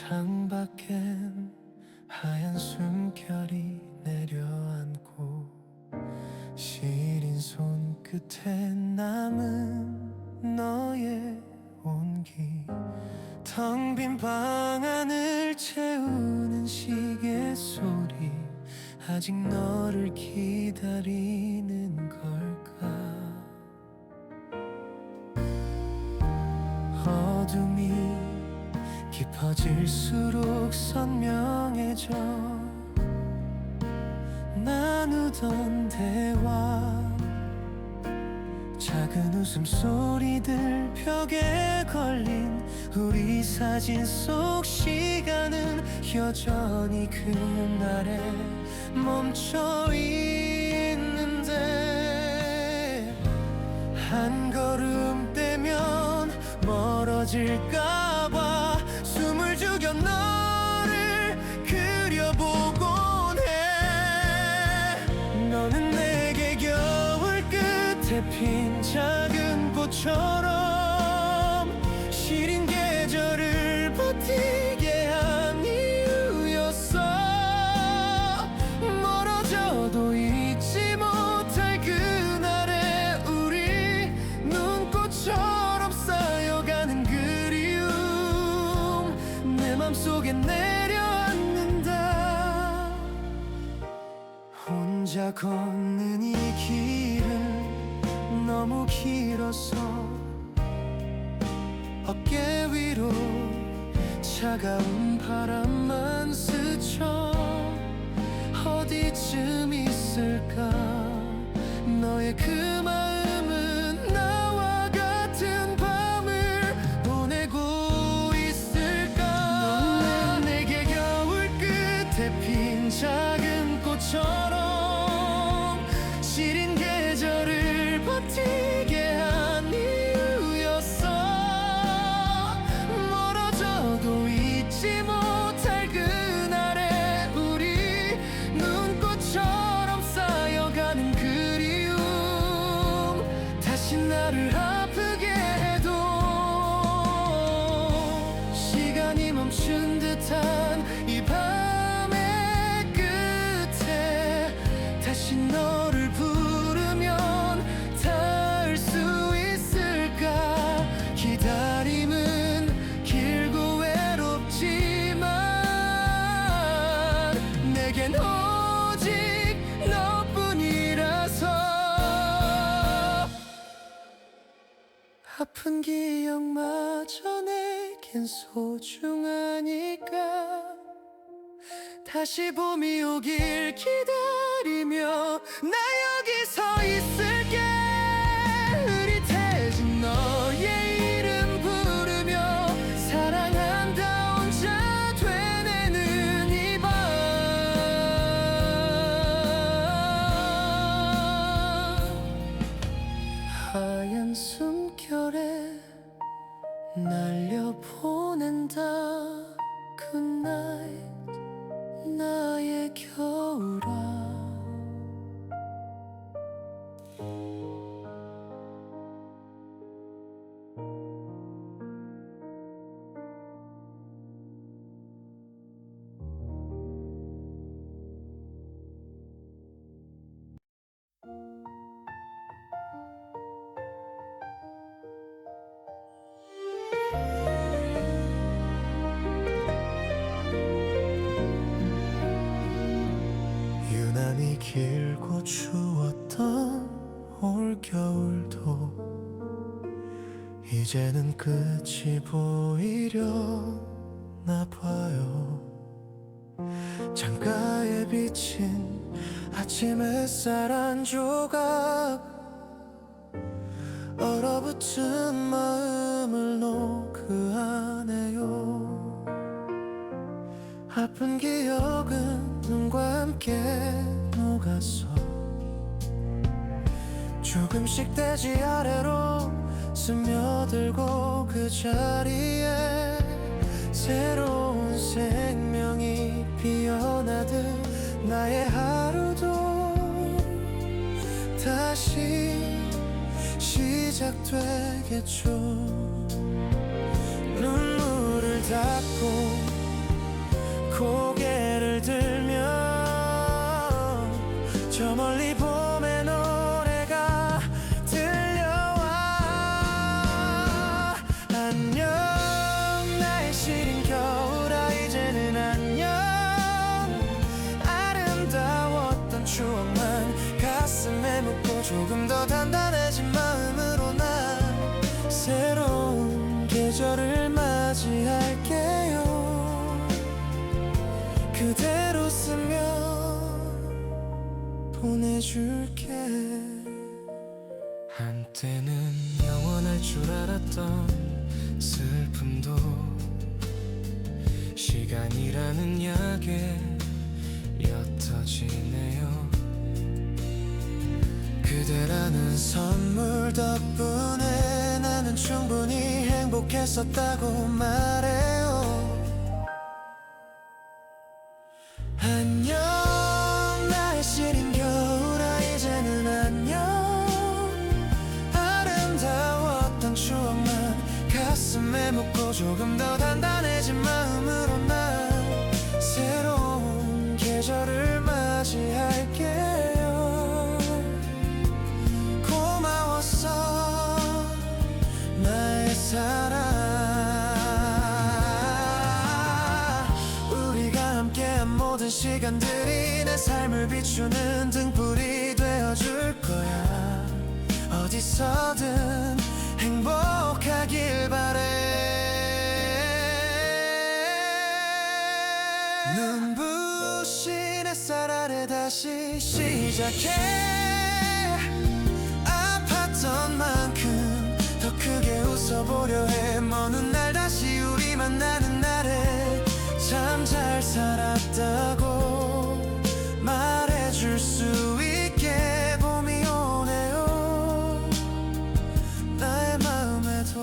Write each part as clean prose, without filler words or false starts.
창밖엔 하얀 숨결이 내려앉고 시린 손끝에 남은 너의 온기, 텅 빈 방 안을 채우는 시계 소리, 아직 너를 기다리는 걸까. 어둠이 깊어질수록 선명해져 나누던 대화, 작은 웃음소리들, 벽에 걸린 우리 사진 속 시간은 여전히 그날에 멈춰 있는데, 한 걸음 떼면 멀어질까봐 숨을 죽여 너를 그려보곤 해. 너는 내게 겨울 끝에 핀 작은 꽃처럼 시린 계절을 버티게 한 이유였어. 멀어져도 잊지 못할 그날의 우리, 눈꽃처럼 쌓여가는 그리움 내 맘속에 내려앉는다. 혼자 걷는 이 길은 너무 길어서 어깨 위로 차가운 바람만 스쳐. 어디쯤 있을까 너의 그 마음은, 나와 같은 밤을 보내고 있을까. 넌 내게 겨울 끝에 핀 작은 꽃처럼 시린 계절을 버티게 한 이유였어. 멀어져도 잊지 못할 그날의 우리, 눈꽃처럼 쌓여가는 그리움 다시 나를 아프게 해도 시간이 멈춘 듯한 이 밤의 끝에 다시 너를 부르면 닿을 수 있을까. 기다림은 길고 외롭지만 내겐 오직 너뿐이라서. 아픈 기억마저 내겐 소중하니까 다시 봄이 오길 기다리며 나 여기 서 있을게. 흐릿해진 너의 이름 부르며 사랑한다 혼자 되뇌는 이 밤. 하얀 숨결에 날려보낸다. 굿나잇 나의 겨울아. 유난히 길고 추웠던 올겨울도 이제는 끝이 보이려나 봐요. 창가에 비친 아침 햇살 한 조각, 얼어붙은 마음을 노크하네요. 아픈 기억은 눈과 함께 녹았어. 조금씩 대지 아래로 스며들고 그 자리에 새로운 생명이 피어나듯 나의 하루도 다시 시작되겠죠. 눈물을 닦고 고개를 들면 저 멀리 봄의 노래가 들려와. 안녕 나의 시린 겨울아 이제는 안녕. 아름다웠던 추억만 가슴에 묻고 조금 더 단단해진 마음으로 난 새로운 계절을 맞이할게요. 그대로 쓰며 보내줄게. 한때는 영원할 줄 알았던 슬픔도 시간이라는 약에 옅어지네요. 그대라는 선물 덕분에 나는 충분히 행복했었다고 말해요. 안녕 나의 시린 겨울아 이제는 안녕. 아름다웠던 추억만 가슴에 묻고 조금 더 단단해진 마음으로 난 새로운 계절을 맞이할게요. 고마웠어 나의 사랑. 모든 시간들이 내 삶을 비추는 등불이 되어줄 거야. 어디서든 행복하길 바래. 눈부신 햇살 아래 다시 시작해. 아팠던 만큼 더 크게 웃어보려 해. 먼 훗날 다시 우리 만나는 날에 참 잘 살았다고 말해줄 수 있게 봄이 오네요 나의 마음에도.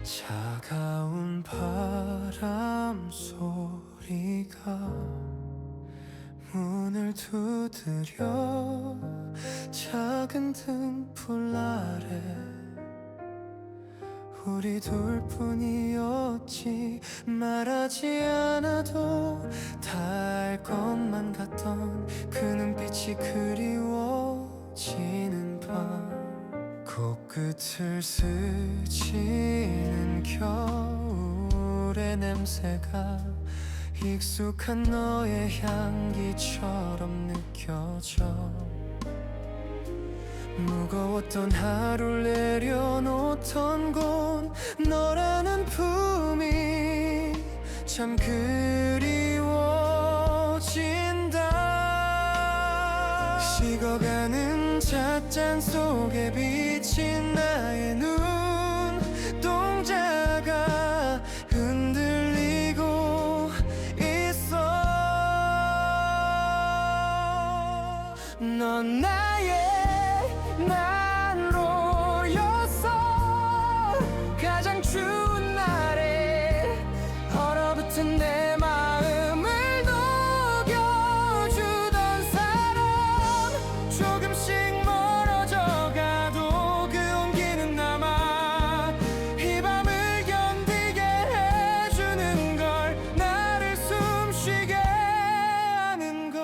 차가운 바람 소리가 문을 두드려. 작은 등불 아래 우리 둘뿐이었지. 말하지 않아도 다 알 것만 같던 그 눈빛이 그리워지는 밤. 코끝을 스치는 겨울의 냄새가 익숙한 너의 향기처럼 느껴져. 무거웠던 하루를 내려놓던 곳 너라는 품이 참 그리워진다. 식어가는 찻잔 속에 비친 나의 눈동자가 흔들리고 있어. 넌 나의 난로였어. 가장 추운 날에 얼어붙은 내 마음을 녹여주던 사람. 조금씩 멀어져가도 그 온기는 남아 이 밤을 견디게 해주는 걸. 나를 숨쉬게 하는 걸.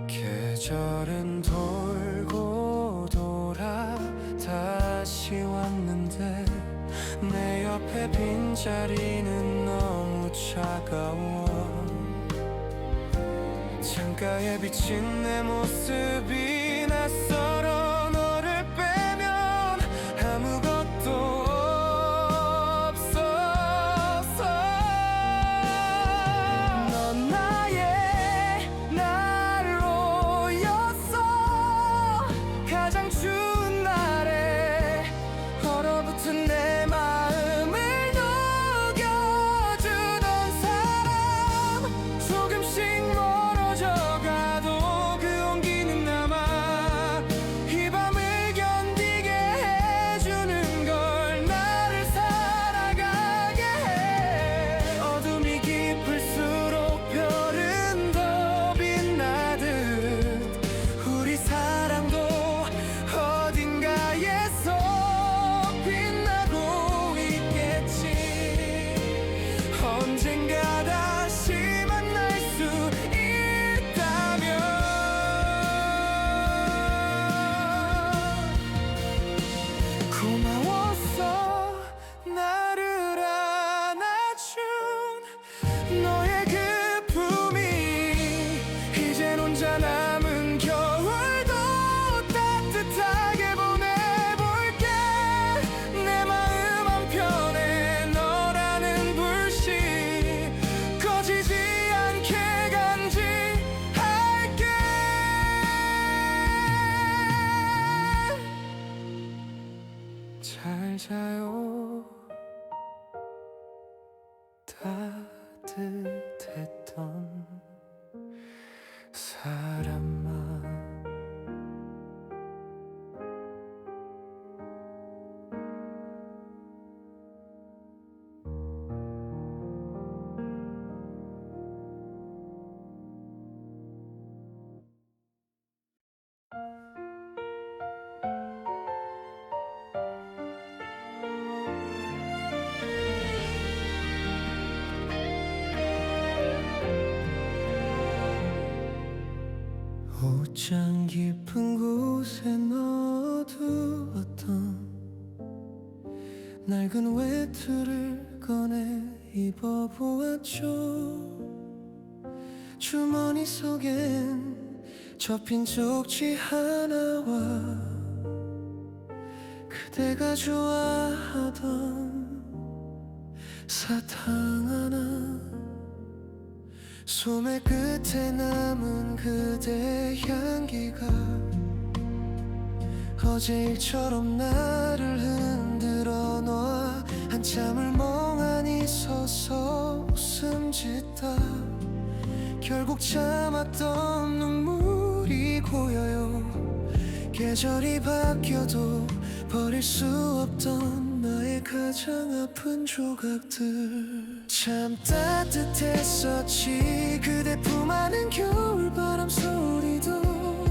계절은 돌고 돌아 다시 왔는데 내 옆에 빈자리는 너무 차가워. 창가에 비친 내 모습이 낯설어. 너를 빼면 아무것도 없었어. 넌 나의 난로였어. 가장 추운 날에 얼어붙은 내 마음을 녹여주던 사람. 조금씩 멀어져가도 그 온기는 남아 따뜻했던 사람만 옷장 깊은 곳에 넣어두었던 낡은 외투를 꺼내 입어보았죠. 주머니 속엔 접힌 쪽지 하나와 그대가 좋아하던 사탕 하나, 소매 끝에 남은 그대 향기가 어제 일처럼 나를 흔들어 놔. 한참을 멍하니 서서 웃음 짓다 결국 참았던 눈물이 고여요. 계절이 바뀌어도 버릴 수 없던 나의 가장 아픈 조각들. 참 따뜻했었지. 그대 품 안은 겨울바람 소리도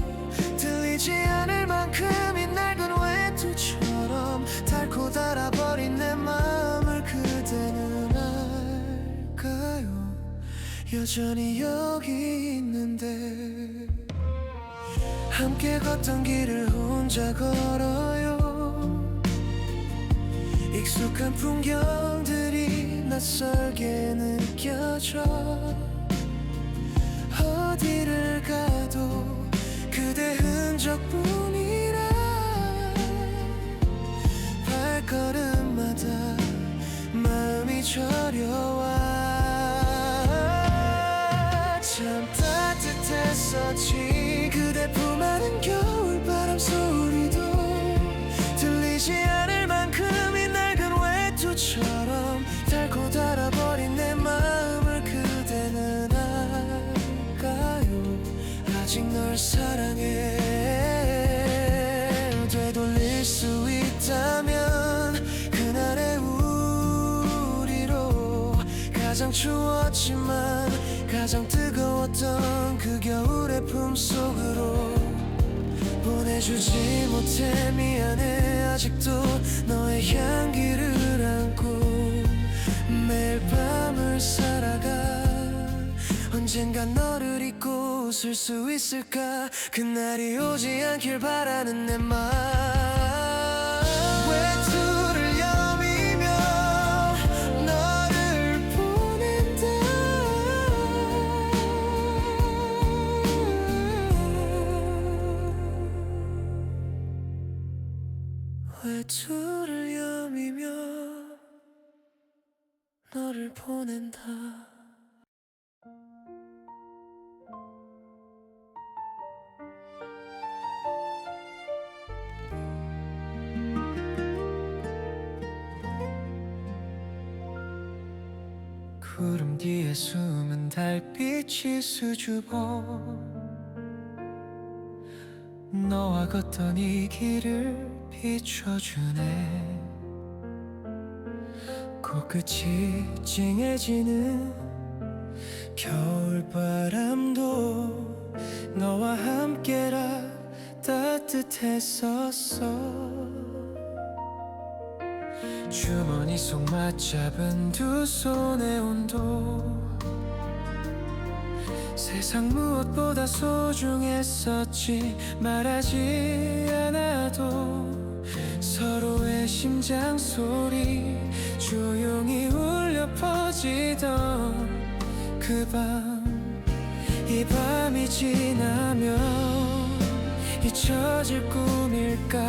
들리지 않을 만큼 이 낡은 외투처럼 닳고 닳아버린 내 마음을 그대는 알까요? 여전히 여기 있는데 함께 걷던 길을 혼자 걸어요. 익숙한 풍경들이 낯설게 느껴져. 어디를 가도 그대 흔적뿐이라 발걸음마다 마음이 저려와. 참 따뜻했었지. 그대 품 안은 겨울바람 소리도 들리지 않을 만큼 이 낡은 외투처럼 닳고 닳아버린 내 마음을 그대는 알까요? 아직 널 사랑해. 되돌릴 수 있다면 그날의 우리로 가장 추웠지만 가장 뜨거웠던 그 겨울의 품속으로 보내주지 못해 미안해. 아직도 너의 향기를 안고 매일 밤을 살아가. 언젠간 너를 잊고 웃을 수 있을까? 그날이 오지 않길 바라는 내 맘. 외투를 여미며 너를 보낸다. 외투를 여미며 너를 보낸다. 구름 뒤에 숨은 달빛이 수줍어 너와 걷던 이 길을 비춰주네. 코끝이 찡해지는 겨울바람도 너와 함께라 따뜻했었어. 주머니 속 맞잡은 두 손의 온도 세상 무엇보다 소중했었지. 말하지 않아도 서로의 심장 소리 조용히 울려 퍼지던 그 밤. 이 밤이 지나면 잊혀질 꿈일까.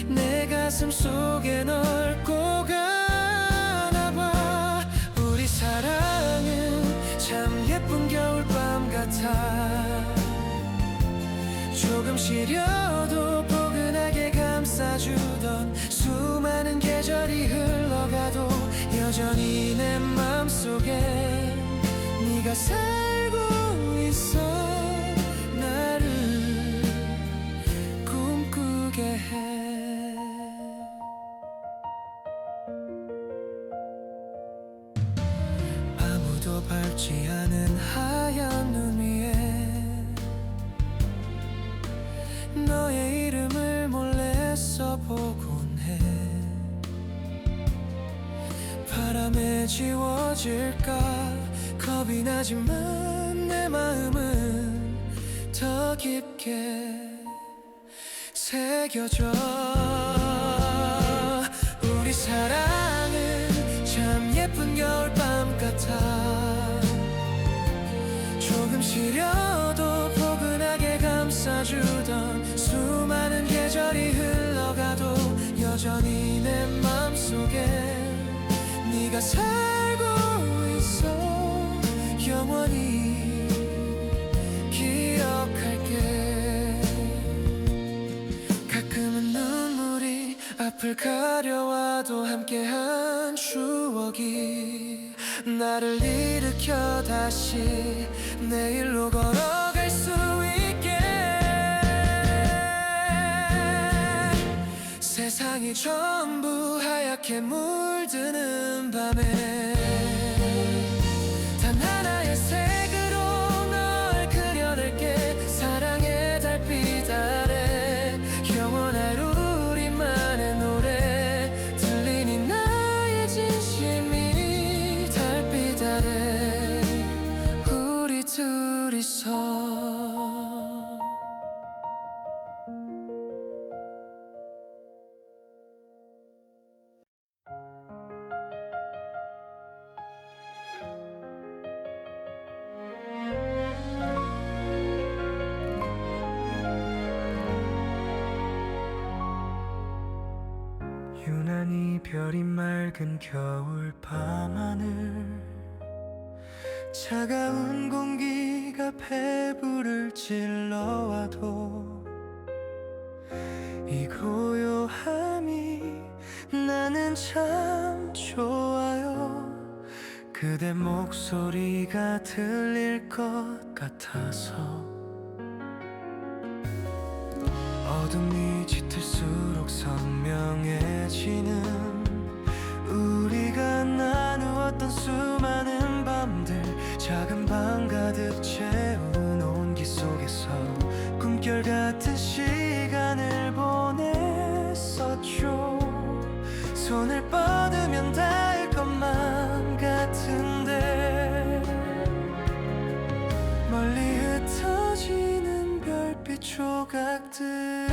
내 가슴 속에 널 꼭 안아봐. 우리 사랑은 참 예쁜 겨울밤 같아. 조금 시려도 포근하게 감싸주던 수많은 계절이 흘러가도 여전히 내 맘 맘속에 네가 살고 있어. 나를 꿈꾸게 해. 아무도 밟지 않은 하얀 눈 위에 너의 이름을 몰래 써보곤 해. 바람에 지워질까 겁이 나지만 내 마음은 더 깊게 새겨져. 우리 사랑은 참 예쁜 겨울밤 같아. 조금 시려도 포근하게 감싸주던 수많은 계절이 흘러가도 여전히 내 맘속에 네가 살고 있어. 영원히 기억할게. 가끔은 눈물이 앞을 가려와도 함께한 추억이 나를 일으켜 다시 내일로 걸어갈 수 있게. 세상이 전부 하얗게 물드는 밤에 단 하나의 색으로 널 그려낼게. 사랑의 달빛 아래 영원할 우리만의 노래 들리니 나의 진심이 달빛 아래 우리 둘이서. 유난히 별이 맑은 겨울밤 하늘, 차가운 공기가 배부를 찔러와도 이 고요함이 나는 참 좋아요. 그대 목소리가 들릴 것 같아서. 어둠이 짙을수록 선명해지는 우리가 나누었던 수많은 밤들, 작은 방 가득 채운 온기 속에서 꿈결 같은 시간을 보냈었죠. 손을 뻗으면 닿을 것만 같은데 멀리 흩어지는 별빛 조각들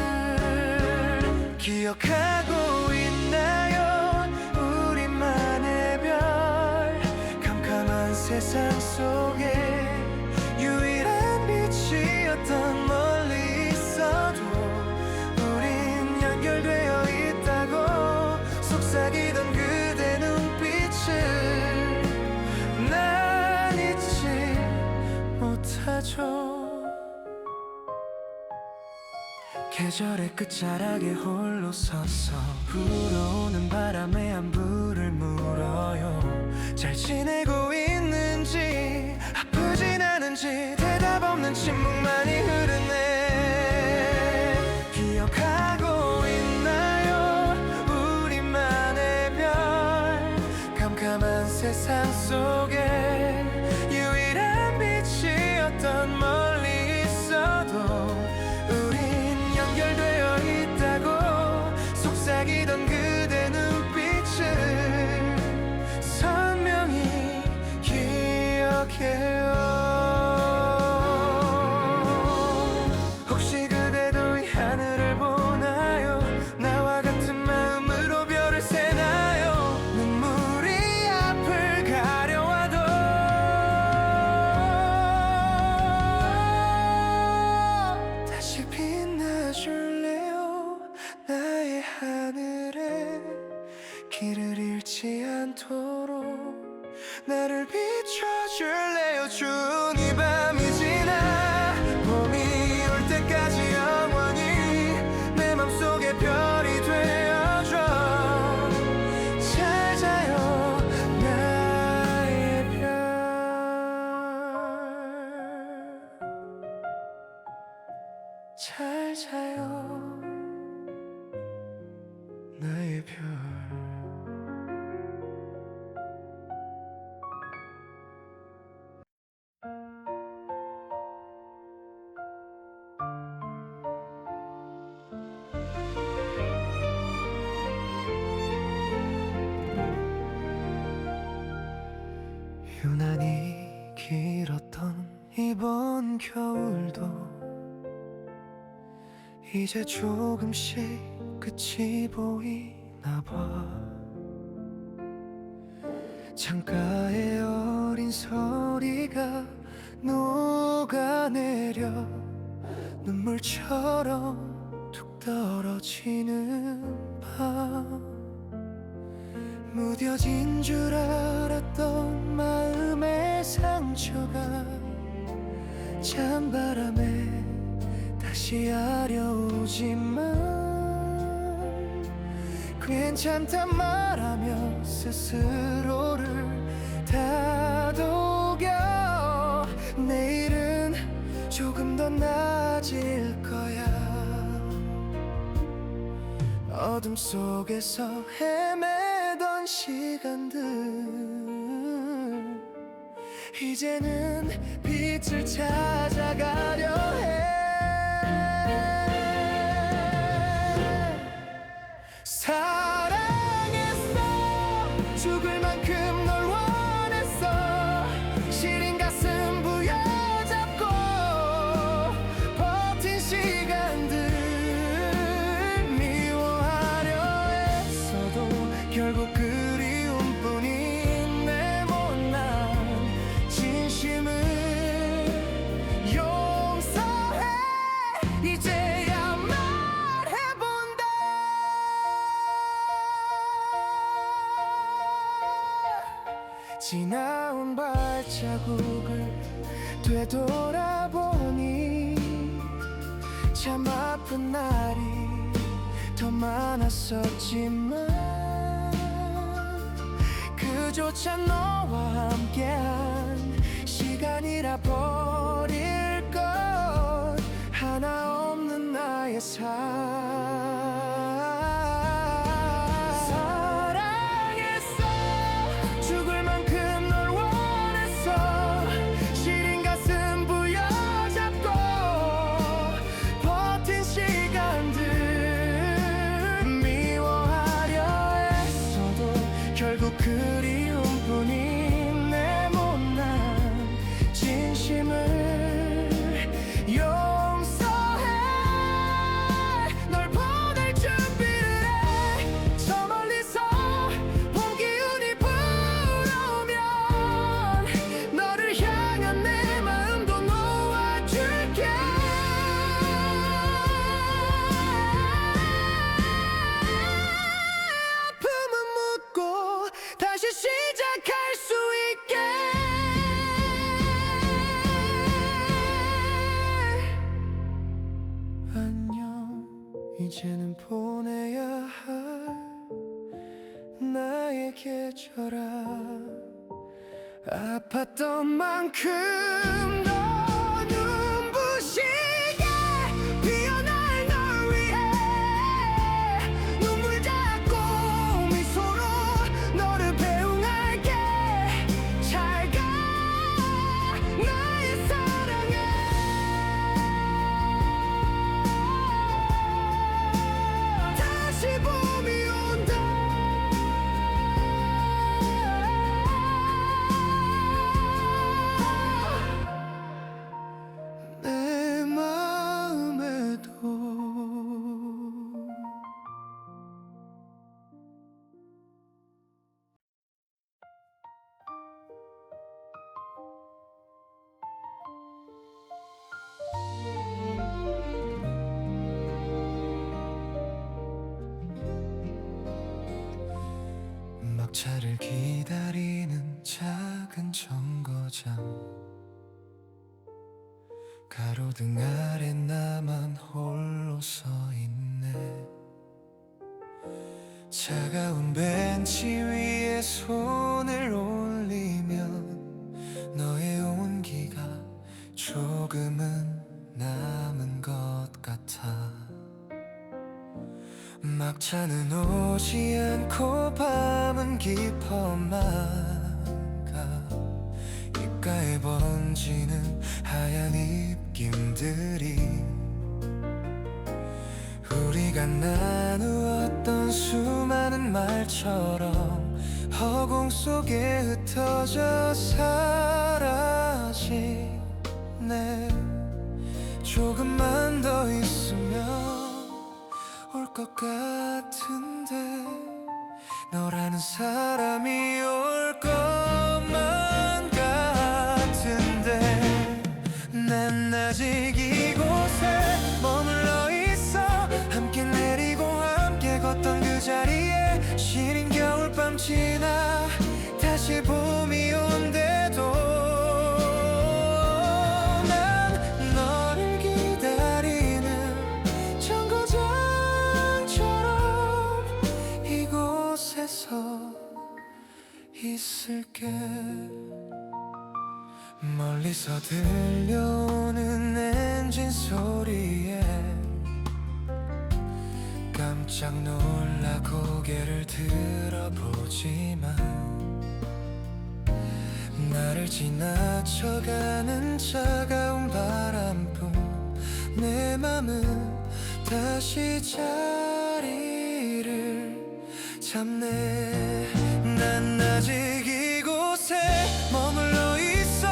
기억하고 있나요? 우리만의 별, 캄캄한 세상 속에 유일한 빛이었던. 멀리 있어도 우린 연결되어 있다고 속삭이던 그대 눈빛을 난 잊지 못하죠. 계절의 끝자락에 홀로 서서 불어오는 바람에 안부를 물어요. 잘 지내고 있는지, 아프진 않은지 대답 없는 침묵만이 흐르네. 기억하고 있나요? 우리만의 별, 캄캄한 세상 속에 유일한 빛이었던. 멀리 있어도 연결되어 있다고 속삭이던 그대 눈빛을 선명히 기억해요. 혹시 그대도 이 하늘을 보나요? 나와 같은 마음으로 별을 세나요? 눈물이 앞을 가려와도 다시 빛나줄래요? 나의 하늘에 길을 잃지 않도록 나를 비춰줄래요? 추운 이 밤이 지나 봄이 올 때까지 영원히 내 맘속에 별이 되어줘. 잘 자요 나의 잘 자요 나의 별. 유난히 길었던 이번 겨울도 이제 조금씩 끝이 보이나 봐. 창가에 어린 소리가 녹아내려 눈물처럼 툭 떨어지는 밤. 무뎌진 줄 알았던 마음의 상처가 찬바람에 다시 아려오지만 괜찮단 말하며 스스로를 다독여 내일은 조금 더 나아질 거야. 어둠 속에서 헤매던 시간들 이제는 빛을 찾아가려 해. 사랑했어 죽을 만큼 널 원했어 시린 가슴 부여잡고 버틴 시간들 미워하려 했어도 결국 그리움뿐인 내 못난 진심을 용서해. 이제야 말해본다. 지나온 발자국을 되돌아보니 참 아픈 날이 더 많았었지만 그조차 너와 함께한 시간이라 버릴 것 하나 없는 나의 사랑했어 죽을 만큼 널 원했어 시린 가슴 부여잡고 버틴 시간들 미워하려 했어도 결국 그리움뿐인 내 못난 진심을 용서해. 널 보낼 준비를 해. 저 멀리서 봄 기운이 불어오면 너를 향한 내 마음도 놓아줄게. 아픔은 묻고 다시 시작할 수 있게. 안녕 이제는 보내야 할 나의 계절아. 아팠던 만큼 더 눈부시게 피어날 널 위해 눈물 잡고 미소로 너를 배웅할게. 잘 가 나의 사랑아. 다시 봄이 온다. 내 마음에도 막차를 기다리는 작은 정거장 가로등 아래 나만 홀로 서 있네. 차가운 벤치 위에 손을 올리면 너의 온기가 조금은 남은 것 같아. 차는 오지 않고 밤은 깊어만 가. 입가에 번지는 하얀 입김들이 우리가 나누었던 수많은 말처럼 허공 속에 흩어져 사라지네. 조금만 더 있으면 올 것 같은데, 너라는 사람이 올 것만 같은데, 난 아직 이곳에 머물러 있어. 함께 내리고 함께 걷던 그 자리에 시린 겨울밤 지나 다시 봄이 온대도 난 너를 기다리는 정거장처럼 이곳에서 있을게. 멀리서 들려오는 엔진 소리에 깜짝 놀라 고개를 들어보지만 나를 지나쳐가는 차가운 바람뿐 내 맘은 다시 자리를 잡네. 난 아직 이곳에 머물러 있어.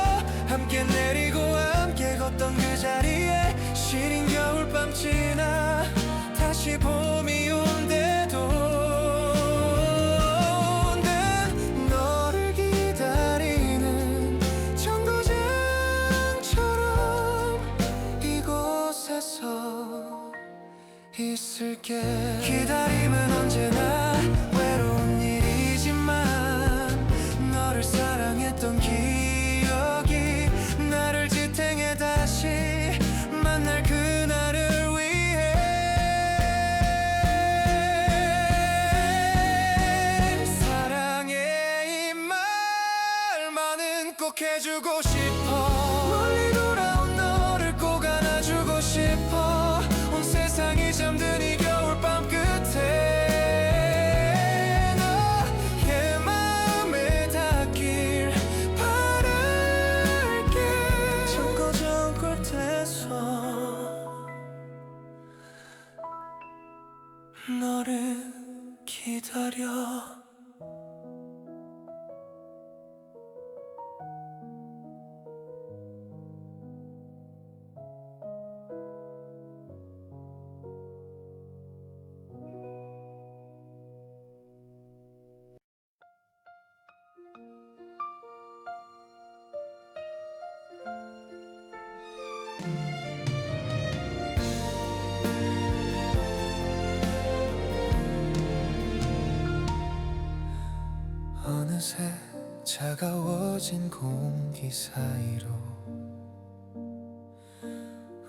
함께 내리고 함께 걷던 그 자리에 시린 겨울밤 지나 다시 봄이 온대도 난 너를 기다리는 정거장처럼 이곳에서 있을게. 기다림은 언제나 외로운 일이지만 너를 사랑했던 기억이 나를 지탱해 다시 만날 그날을 위해 사랑해 이 말만은 꼭 해주고 싶어. 멀리 돌아온 너를 꼭 안아주고 싶어. 온 세상이 잠든 이 겨울밤 끝에 너의 마음에 닿길 바랄게. 정거장 끝에서 너를 기다려. 어느새 차가워진 공기 사이로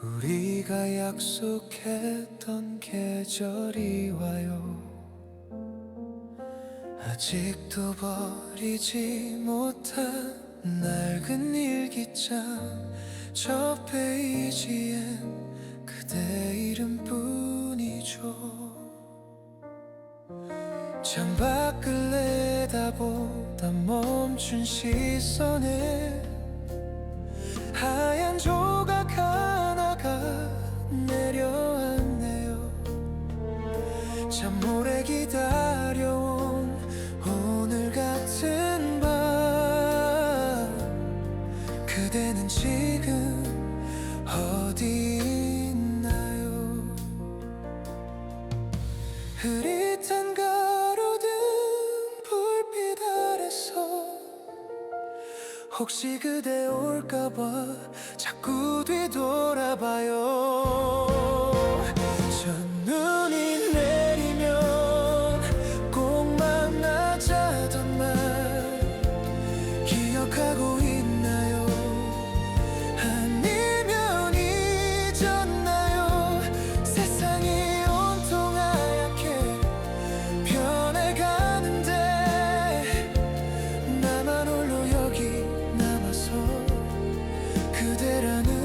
우리가 약속했던 계절이 와요. 아직도 버리지 못한 낡은 일기장, 저 페이지엔 그대 이름뿐이죠. 창밖을 내다보다 멈춘 시선에 하얀 조각 하나가 내려앉네요. 참 오래 기다려온 오늘 같은 밤, 그대는 지금 어디 있나요? 흐릿한 가로등 불빛 아래서 혹시 그대 올까봐 자꾸 뒤돌아봐요. 첫눈이 내리면 꼭 만나자던 말 기억하고 있나요? 아니면 잊었나요? 세상이 온통 하얗게 변해가는데 나만 홀로 여기 남아서 그대라는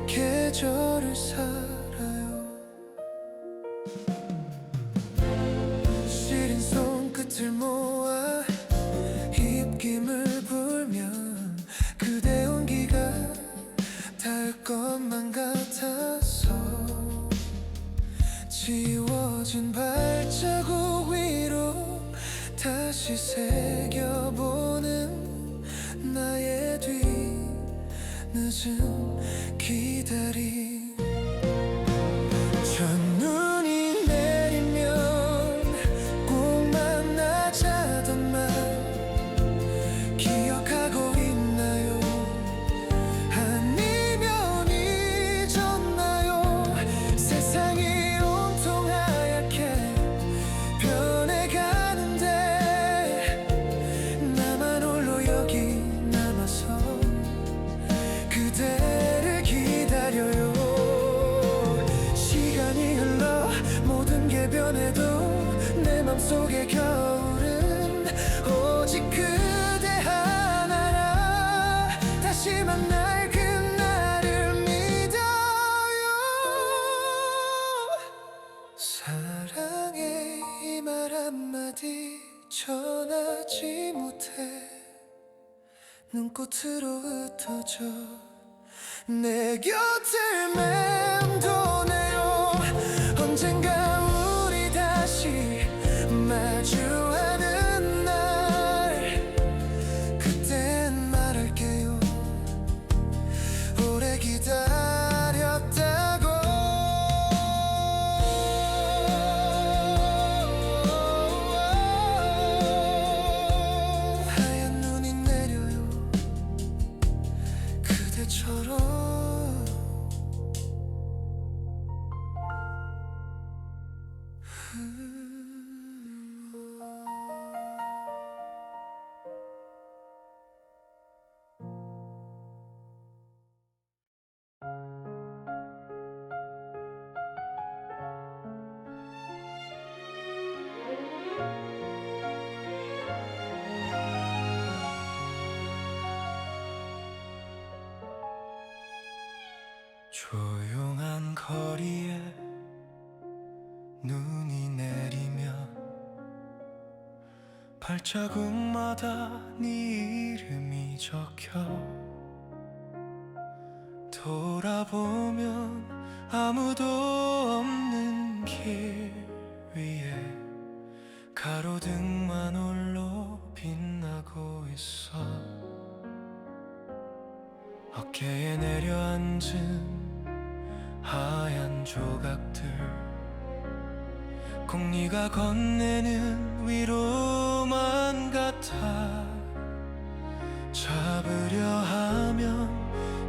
계절을 사 속의 겨울은 오직 그대 하나라. 다시 만날 그날을 믿어요. 사랑해 이 말 한마디 전하지 못해 눈꽃으로 흩어져 내 곁을 맴도네요. 언젠가 우리 다시 마주하는 날, 그땐 말할게요. 오래 기다렸다고. 하얀 눈이 내려요 그대처럼. 조용한 거리에 눈이 내리며 발자국마다 네 이름이 적혀 돌아보면 아무도 없는 길 위에 가로등만 홀로 빛나고 있어. 어깨에 내려앉은 하얀 조각들, 꼭 네가 건네는 위로만 같아. 잡으려 하면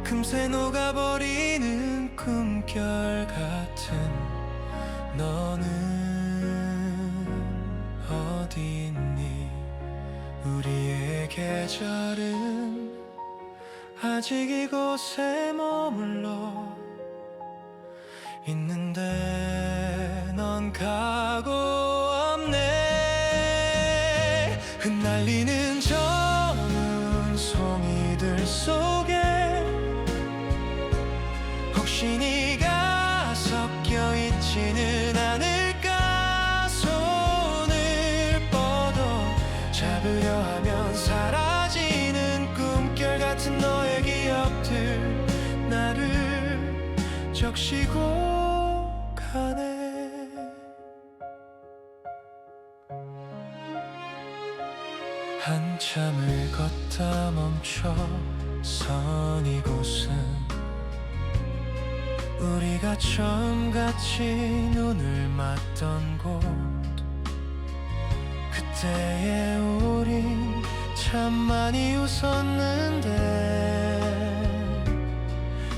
금세 녹아버리는 꿈결 같은 너는 어디 있니? 우리의 계절은 아직 이곳에 머물러 있는데 넌 가고 없네. 흩날리는 저문 송이들 속에 혹시 네가 섞여 있지는 않을까. 손을 뻗어 잡으려 하면 사라지는 꿈결 같은 너의 기억들 나를 적시고 가네. 한참을 걷다 멈춰선 이곳은 우리가 처음 같이 눈을 맞던 곳. 그때의 우린 참 많이 웃었는데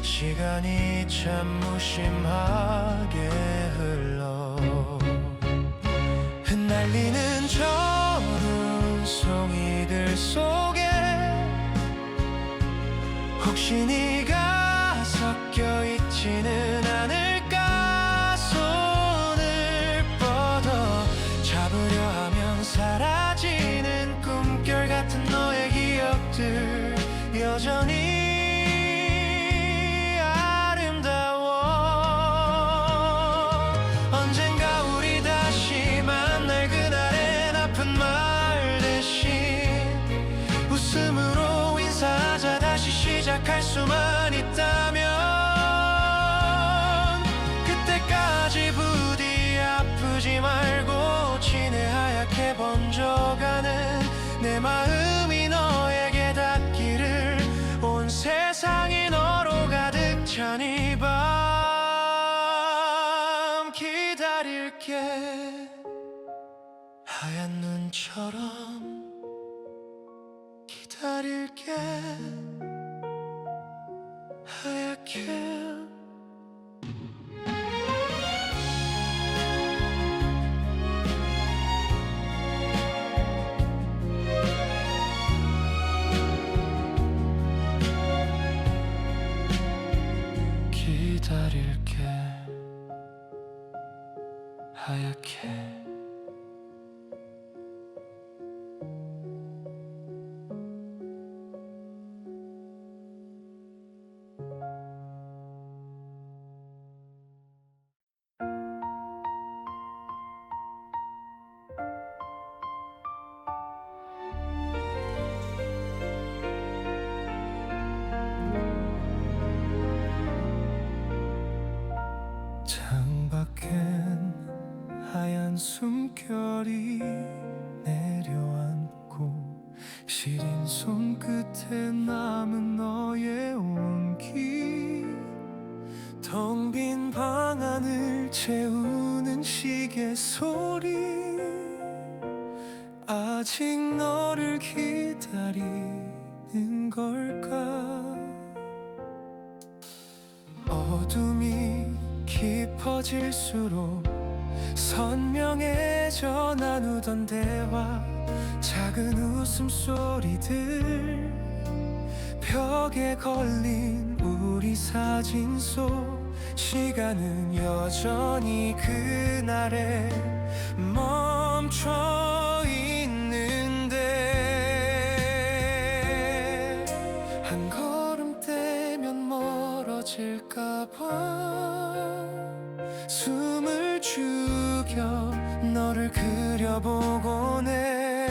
시간이 참 무심하게 흘러. 흩날리는 저른 송이들 속에 혹시 네가 섞여 있지는 않을까. 손을 뻗어 잡으려 하면 사라지는 꿈결 같은 너의 기억들 여전히 시작할 수만 있다면 그때까지 부디 아프지 말고 진해 하얗게 번져가는 내 마음이 너에게 닿기를. 온 세상이 너로 가득 찬 이 밤 기다릴게. 하얀 눈처럼 기다릴게. 하얗게. 기다릴게. 하얗게. 숨결이 내려앉고 시린 손끝에 남은 너의 온기 텅 빈 방 안을 채우는 시계 소리 아직 너를 기다리는 걸까 어둠이 깊어질수록 선명해져 나누던 대화 작은 웃음소리들 벽에 걸린 우리 사진 속 시간은 여전히 그날에 멈춰 있는데 한 걸음 떼면 멀어질까봐 숨을 죽여 너를 그려보곤 해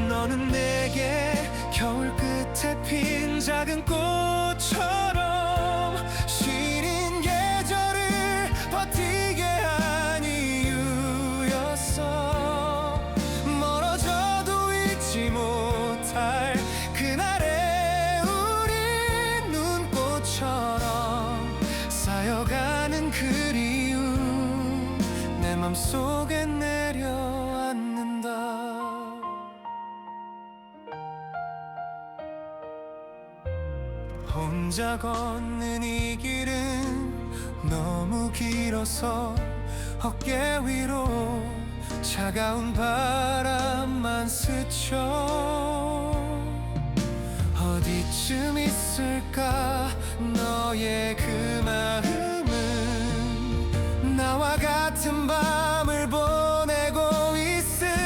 너는 내게 겨울 끝에 핀 작은 꽃처럼 시린 계절을 버티게 한 이유였어 멀어져도 잊지 못할 그날의 우리 눈꽃처럼 쌓여가는 그리움 내 맘속에 내려앉는다 혼자 걷는 이 길은 너무 길어서 어깨 위로 차가운 바람만 스쳐 어디쯤 있을까 너의 그 마음은 나와 같은 밤을 보내고 있을까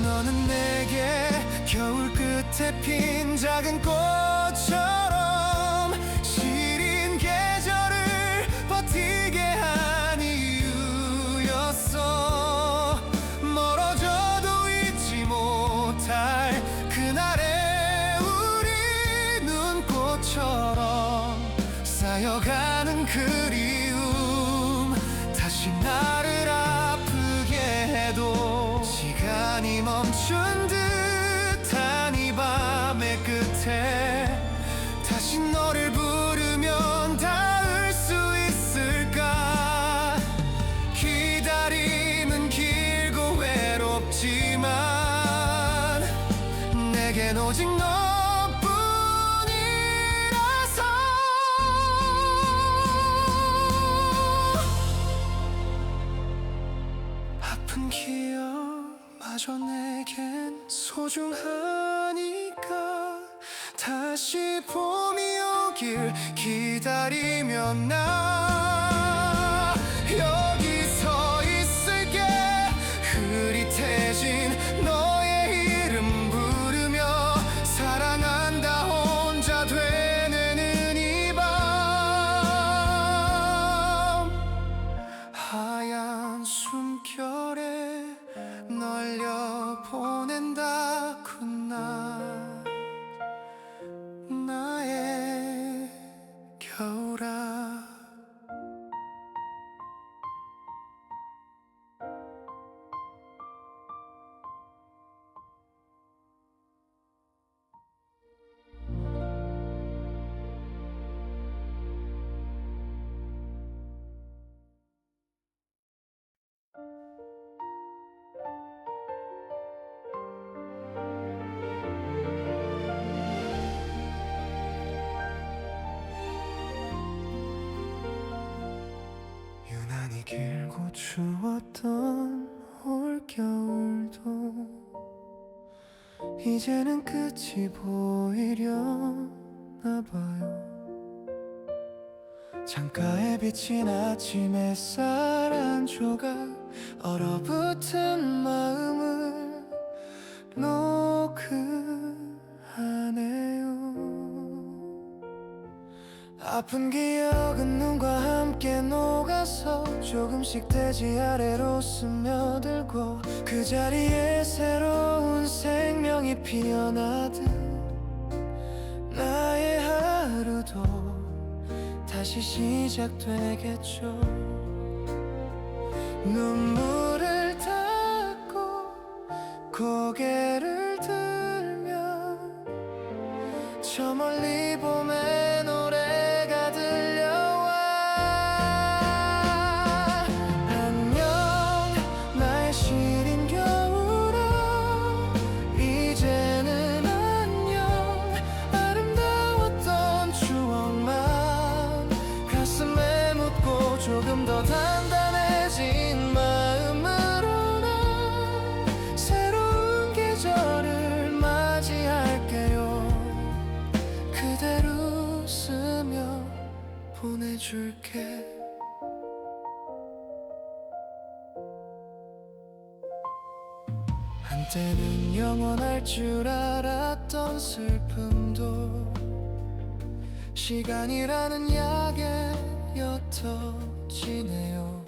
너는 내게 겨울 끝에 핀 작은 꽃처럼 시린 계절을 버티게 한 이유였어 멀어져도 잊지 못할 그날의 우리 눈꽃처럼 쌓여가는 그리움 다시 나를 아프게 해도 시간이 멈춘 듯한 이 밤의 끝에 다시 너를 부르면 닿을 수 있을까 기다림은 길고 외롭지만 내겐 오직 너뿐이라서 아픈 기억마저 내겐 소중하니까 다시 봄이 오길 기다리면 나 여기 서 있을게 흐릿해진 너의 이름 부르며 사랑한다 혼자 되뇌는 이 밤 하얀 숨결에 널려 보낸다 굿나잇 나의 겨울아 유난히 길고 추웠던 올겨울도 이제는 끝이 보이려나 봐요 창가에 비친 아침 햇살 한 조각 얼어붙은 마음을 노크하네요 아픈 기억은 눈과 함께 녹아서 조금씩 대지 아래로 스며들고 그 자리에 새로운 생명이 피어나듯 나의 하루도 다시 시작되겠죠. 눈물을 닦고 고개를 들면 저 멀리 봄의 노래가 들려와. 안녕 나의 시린 겨울아, 이제는 안녕. 아름다웠던 추억만 가슴에 묻고 조금 더 단단해진 마음으로 난 새로운 계절을 맞이할게요. 그대를 웃으며 보내줄게. 한때는 영원할 줄 알았던 슬픔도 시간이라는 약에 옅어지네요.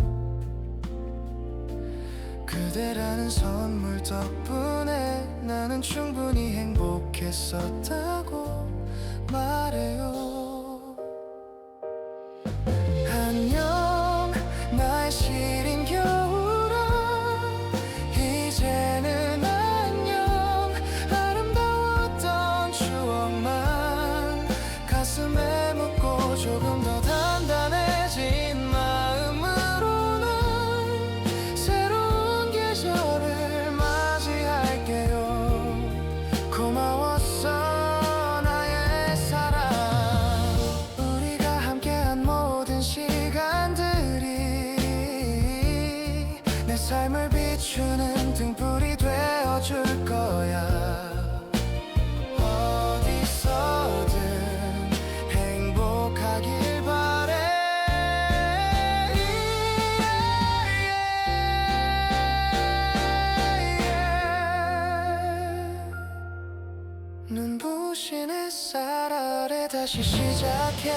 그대라는 선물 덕분에 나는 충분히 행복했었다고 말해요. 안녕 나의 시린 겨울아, 이제는 안녕. 아름다웠던 추억만 가슴에 묻고 조금 더 단단해진 마음으로 난 새로운 계절을 맞이할게요. 고마웠어 나의 사랑. 우리가 함께한 모든 시간들이 내 삶을 비추는 등불이 되어줄 거야. 어디서든 행복하길 바래. 눈부신 햇살 아래 다시 시작해.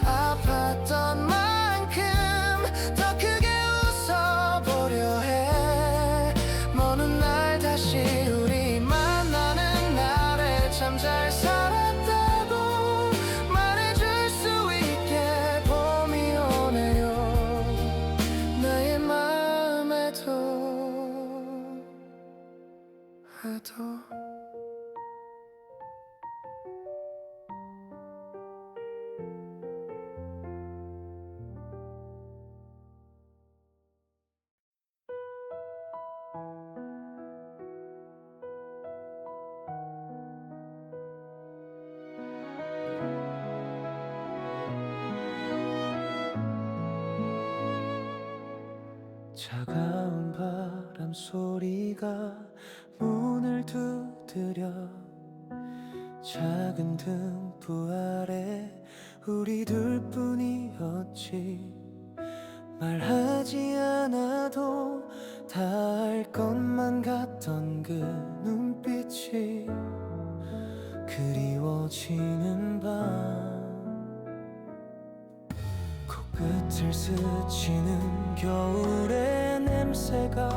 아팠던 만큼 더 크게 웃어보려 해. 먼 훗날 다시 우리 만나는 날에 참 잘 살았다고 말해줄 수 있게 봄이 오네요. 나의 마음에도 차가운 바람 소리가 문을 두드려. 작은 등불 아래 우리 둘뿐이었지. 말하지 않아도 다 알 것만 같던 그 눈빛이 그리워지는 밤. 코끝을 스치는 겨울의 냄새가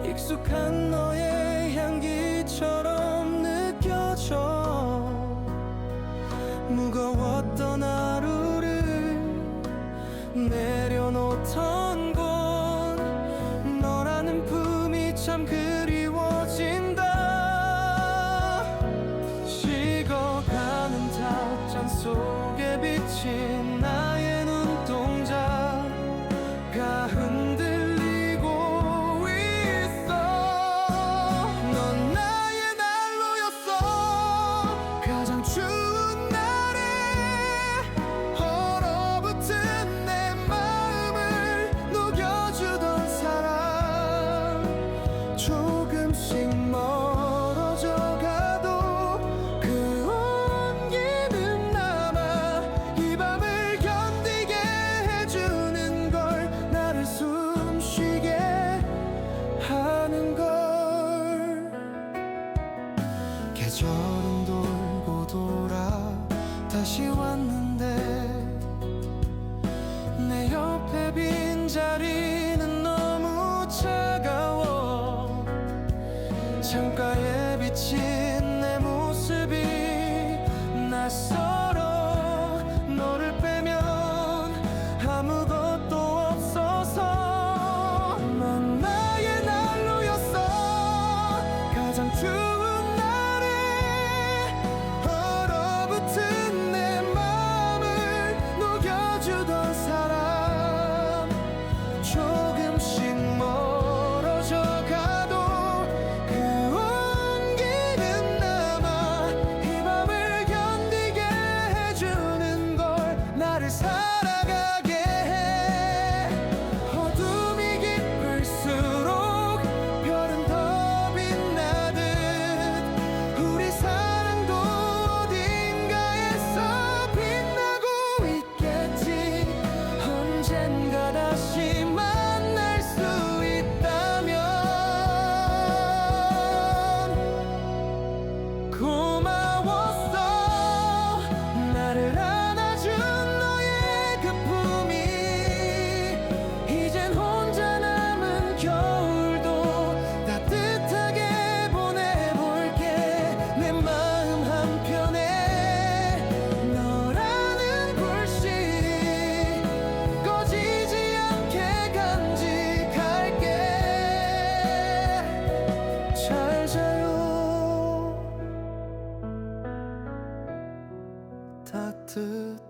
익숙한 너의 향기처럼 느껴져. 무거웠던 하루를 내려놓던 곳, 너라는 품이 참 그리워진다. 식어가는 찻잔 속에 비친 나의 눈동자가 흔들리고 있어. 넌 나의 난로였어. 가장 추운 날에 얼어붙은 내 마음을 녹여주던 사람. 조금씩 멀어져가도 그 온기는 남아 이 밤을 견디게 해주는 걸, 나를 숨쉬게 하는 걸. 계절은 돌고 돌아 다시 왔는데 내 옆에 빈자리는 너무 차가워. 창가에 비친 내 모습이 낯설어.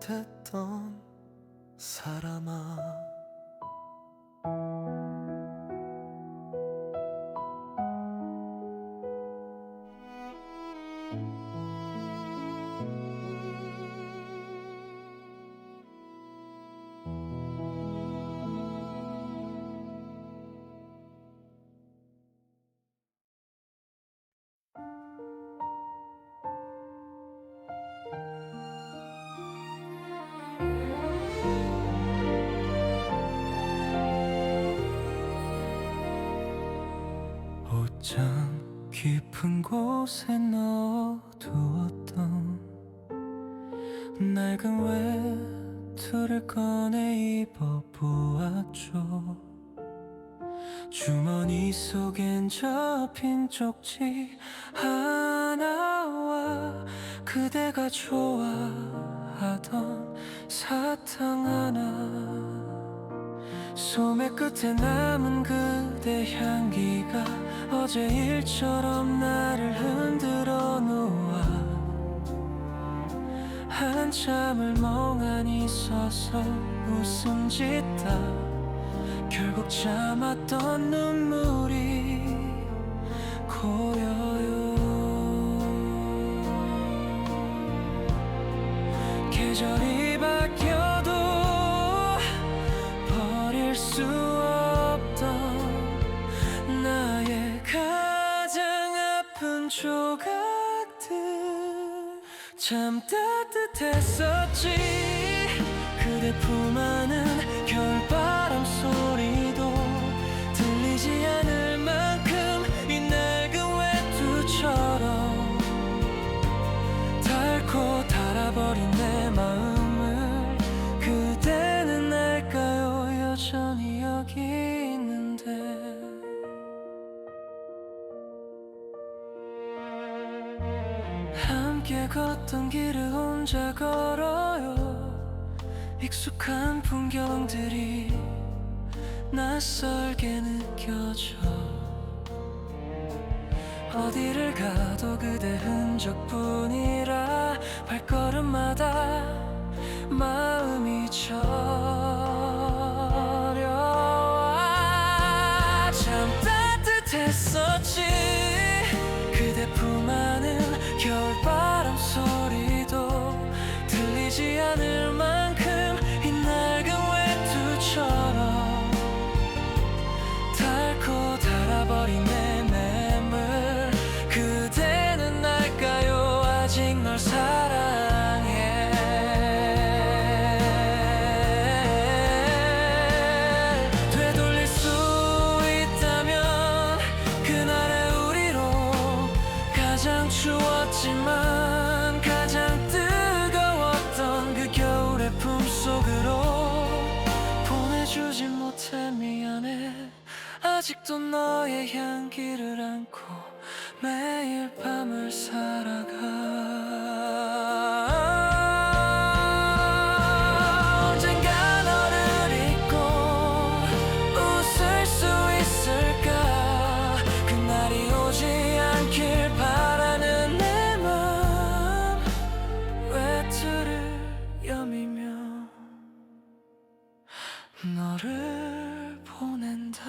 따뜻했던 사람아. 옷장 깊은 곳에 넣어두었던 낡은 외투를 꺼내 입어보았죠. 주머니 속엔 접힌 쪽지 하나와 그대가 좋아하던 사탕 하나, 소매 끝에 남은 그대 향기가 어제 일처럼 나를 흔들어 놓아 한참을 멍하니 서서 웃음 짓다 결국 참았던 눈물이 고여요. 계절이 바뀌어도 버릴 수 없던 나의 가장 아픈 조각들 참 따뜻했었지. 그대 품 안은 겨울바람 소리도 들리지 않을 만큼 이 낡은 외투처럼 닳고 닳아버린 내 마음을 그대는 알까요? 여전히 여기 있는데. 함께 걷던 길을 혼자 걸어요. 익숙한 풍경들이 낯설게 느껴져. 어디를 가도 그대 흔적뿐이라 발걸음마다 마음이 저려와. 참 따뜻했었지. 그대 품 안은 겨울바람 소리도 들리지 않을 만큼 이 낡은 외투처럼 닳고 닳아버린 내 맴을 그대는 알까요? 아직 널 사랑해. 되돌릴 수 있다면 그날의 우리로 가장 추웠지만 가장 뜨거웠던 그 겨울의 품속으로 보내주지 못해 미안해. 아직도 너의 향기를 안고 매일 밤을 살아가. 언젠가 너를 잊고 웃을 수 있을까. 그날이 오지 않길 바라는 내 맘 외투를 여미며 너를 보낸다.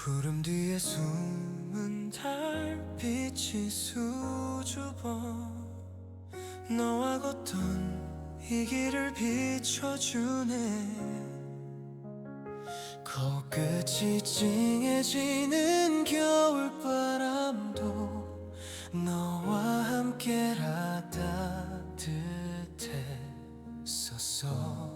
구름 뒤에 숨은 달빛이 수줍어 너와 걷던 이 길을 비춰주네. 코끝이 찡해지는 겨울바람도 너와 함께라 따뜻했었어.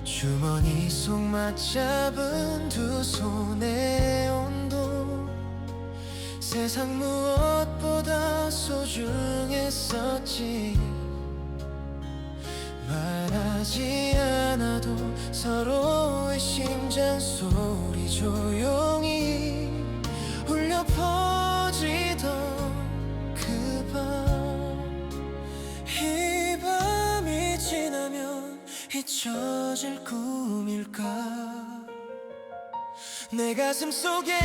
주머니 속 맞잡은 두 손의 온도 세상 무엇보다 소중했었지. 말하지 않아도 서로의 심장 소리 조용히 울려 퍼지던 그 밤, 이 밤이 지나면 잊혀질 꿈일까. 내 가슴 속에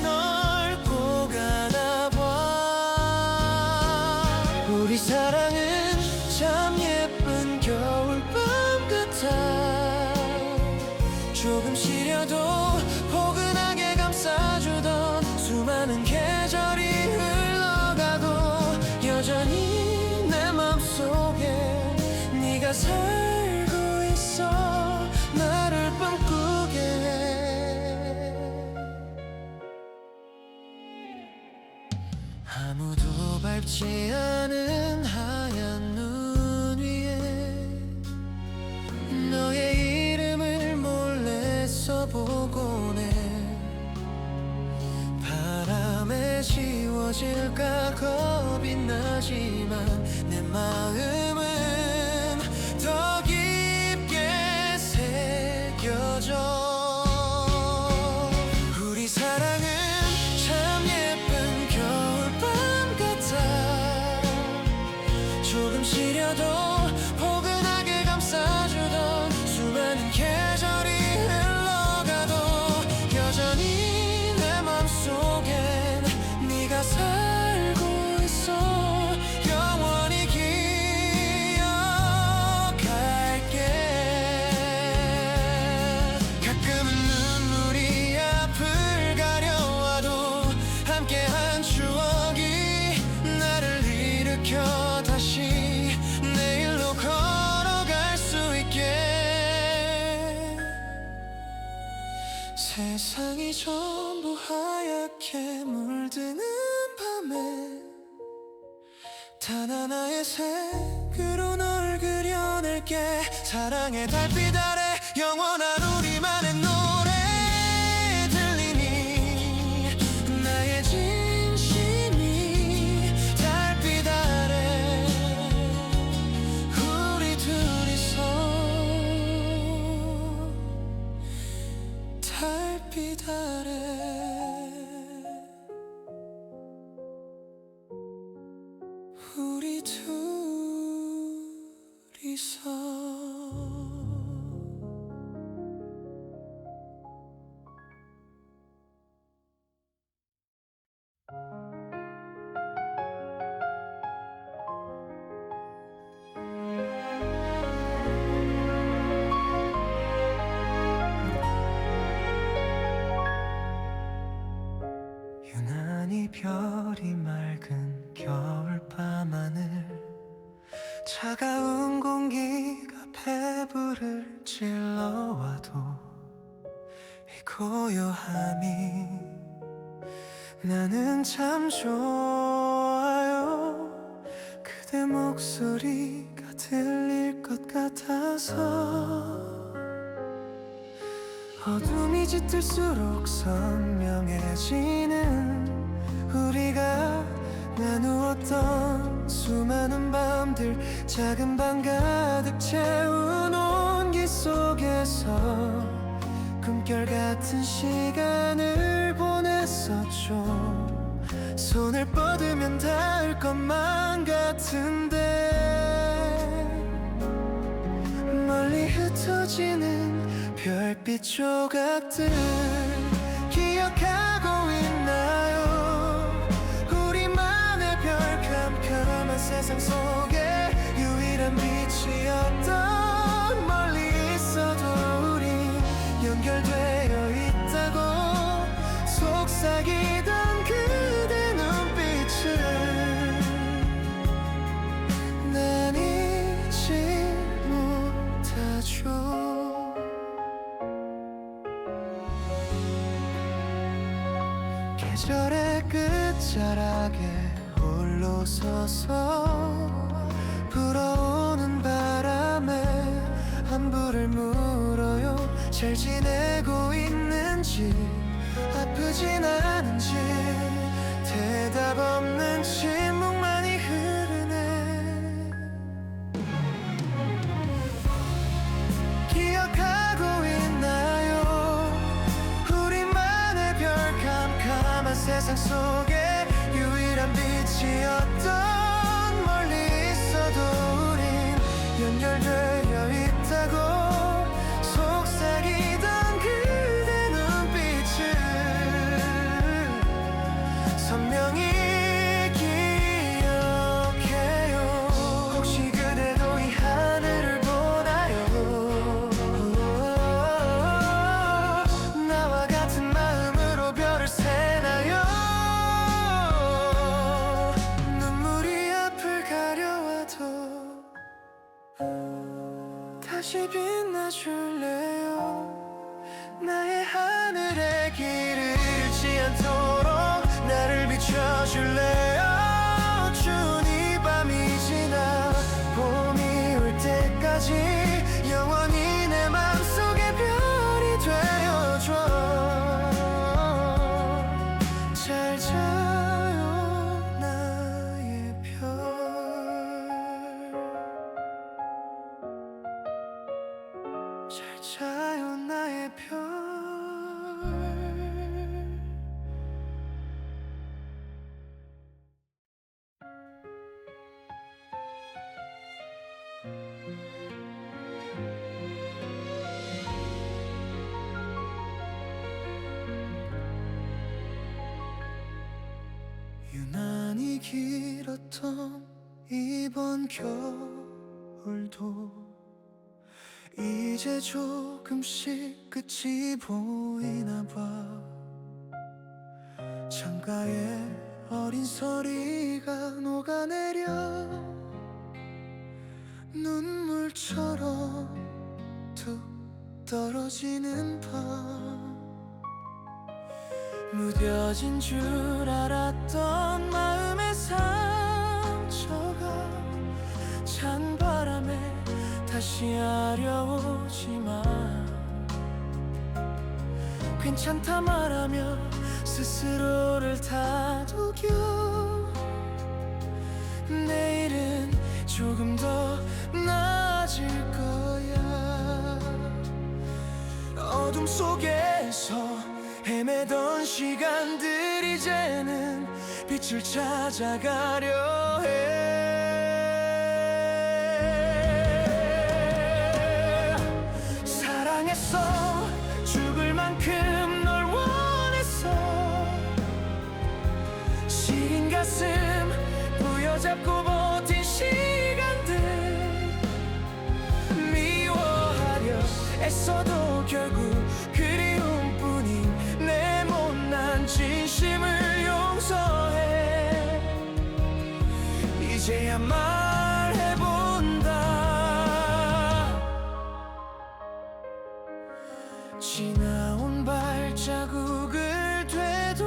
널 꼭 안아봐. 우리 사랑은 참 예쁜 겨울밤 같아. 조금 시려도 포근하게 감싸주던 수많은 계절이 흘러가도 여전히 내 맘속에 네가 살고 있어. 나를 꿈꾸게 아무도 밟지 않은 하얀 눈 위에 너의 이름을 몰래 써보곤 해. 바람에 지워질까 겁이 나지만 내 마음은 더 깊게 새겨져. 우리 사랑은 참 예쁜 겨울밤 같아. 조금 시려도 포근하게 감싸주던 수많은 계절이 흘러가도 여전히 내 맘속엔 네가 살고 있어. 영원히 기억할게. 가끔은 눈물이 앞을 가려와도 함께한 추억이 나를 일으켜 다시 내일로 걸어갈 수 있게. 세상이 전부 하얗게 물드는 밤에 단 하나의 색으로 널 그려낼게. 사랑의 달빛 아래 영원한 우리만의 노래 들리니 나의 진심이 달빛 아래 우리 둘이서 달빛 아래 우리 둘이서. 유난히 별이 맑은 겨울밤 하늘, 차가운 공기가 배부를 찔러와도 이 고요함이 나는 참 좋아요. 그대 목소리가 들릴 것 같아서 어둠이 짙을수록 선명해지는 우리가 나누었던 수많은 밤들, 작은 방 가득 채운 온기 속에서 꿈결 같은 시간을 보냈었죠. 손을 뻗으면 닿을 것만 같은데 멀리 흩어지는 별빛 조각들 기억하고 있나요? 우리만의 별 캄캄한 세상 속에 유일한 빛이었던, 멀리 있어도 우리 연결되어 있다고 속삭이던 그대 눈빛을 난 잊지 못하죠. 계절의 끝자락에 홀로 서서 불어오는 바람에 안부를 물어요. 잘 지내고 있는지, 아프진 않은지, 대답 없는 침묵만이 흐르네. 같이 빛나줄래요? 나의 하늘에 길을 잃지 않도록 나를 비춰줄래요? 추운 이 밤이 지나 봄이 올 때까지 영원히 내 맘속에 별이 되어줘. 잘 자요 나의 별. 잘 자요 나의 별. 유난히 길었던 이번 겨울도 이제 조금씩 끝이 보이나 봐. 창가에 어린 소리가 녹아내려 눈물처럼 툭 떨어지는 밤. 무뎌진 줄 알았던 마음의 상처가 찬 바람에 다시 아려오지만 괜찮다 말하며 스스로를 다독여. 내일은 조금 더 나아질 거야. 어둠 속에서 헤매던 시간들 이제는 빛을 찾아가려 해. 사랑했어. 죽을 만큼 널 원했어. 시린 가슴 부여잡고 버틴 시간들 미워하려 애써도 결국 그리움뿐인 내 못난 진심을 용서해. 이제야 말해본다. 지나온 발자국을 되돌아보니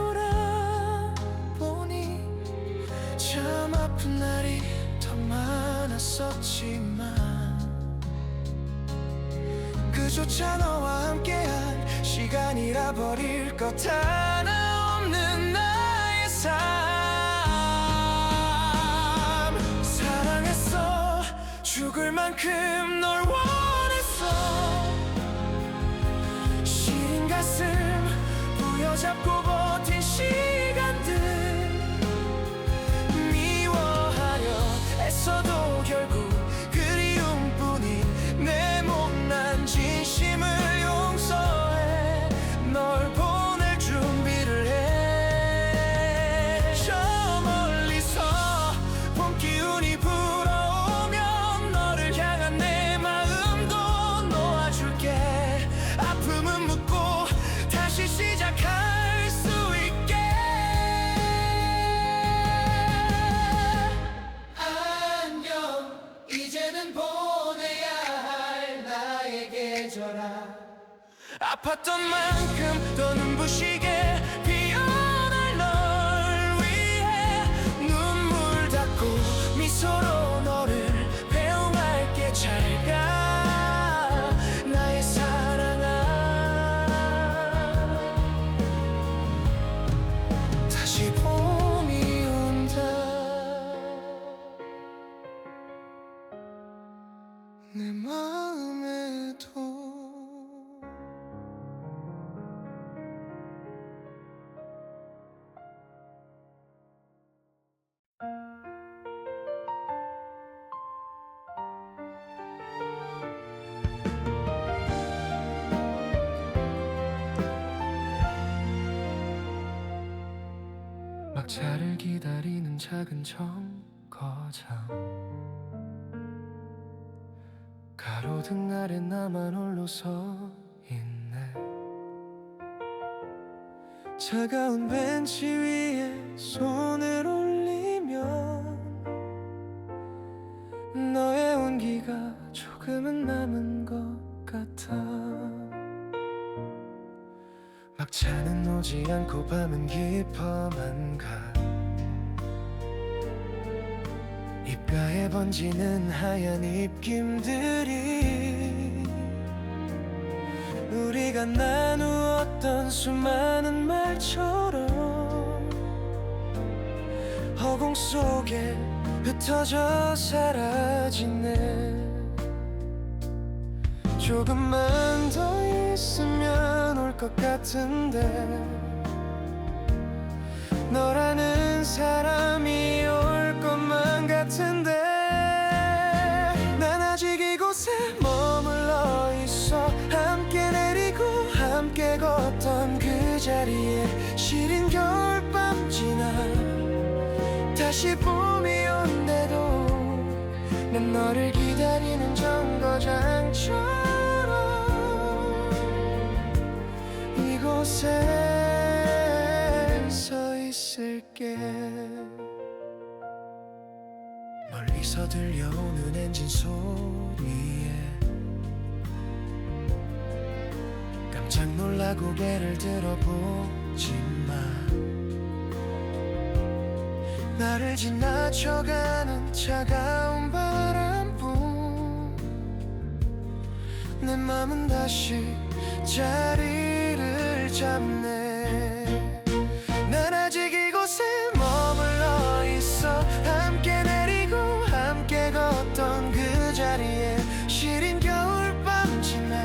참 아픈 날이 더 많았었지만 그조차 너와 함께한 시간이라 버릴 것 하나 없는 나의 삶. 사랑했어. 죽을 만큼 널 원했어. 시린 가슴 부여잡고 버틴 시간들 미워하려 애써도 결국 그리움뿐인 내 못난 진심을 용서해. 널 보낼 준비를 해. 저 멀리서 봄 기운이 불어오면 너를 향한 내 마음도 놓아줄게. 아픔은 묻고 다시 시작할 수 있게. 안녕. 이제는 보내야 할 나의 계절아. 아팠던 만큼 더 눈부시게 피어날 널 위해 눈물 닦고 미소로 너를 배웅할게. 잘 가 나의 사랑아. 다시 봄이 온다. 내 마음에도. 막차를 기다리는 작은 정거장. 가로등 아래 나만 홀로 서 있네. 차가운 벤치 위에 손을 올리면 너의 온기가 조금은 남은 것 보이지 않고 밤은 깊어만 가. 입가에 번지는 하얀 입김들이 우리가 나누었던 수많은 말처럼 허공 속에 흩어져 사라지네. 조금만 더 있으면 올 것 같은데 너라는 사람이 올 것만 같은데 난 아직 이곳에 머물러 있어. 함께 내리고 함께 걷던 그 자리에 시린 겨울밤 지나 다시 봄이 온대도 난 너를 기다리는 정거장처럼 이곳에 서 있을게. 멀리서 들려오는 엔진 소리에 깜짝 놀라 고개를 들어보지만 나를 지나쳐가는 차가운 바람뿐. 내 맘은 다시 자리를 잡네. 난 아직 이곳에 머물러 있어. 함께 내리고 함께 걷던 그 자리에 시린 겨울밤 지나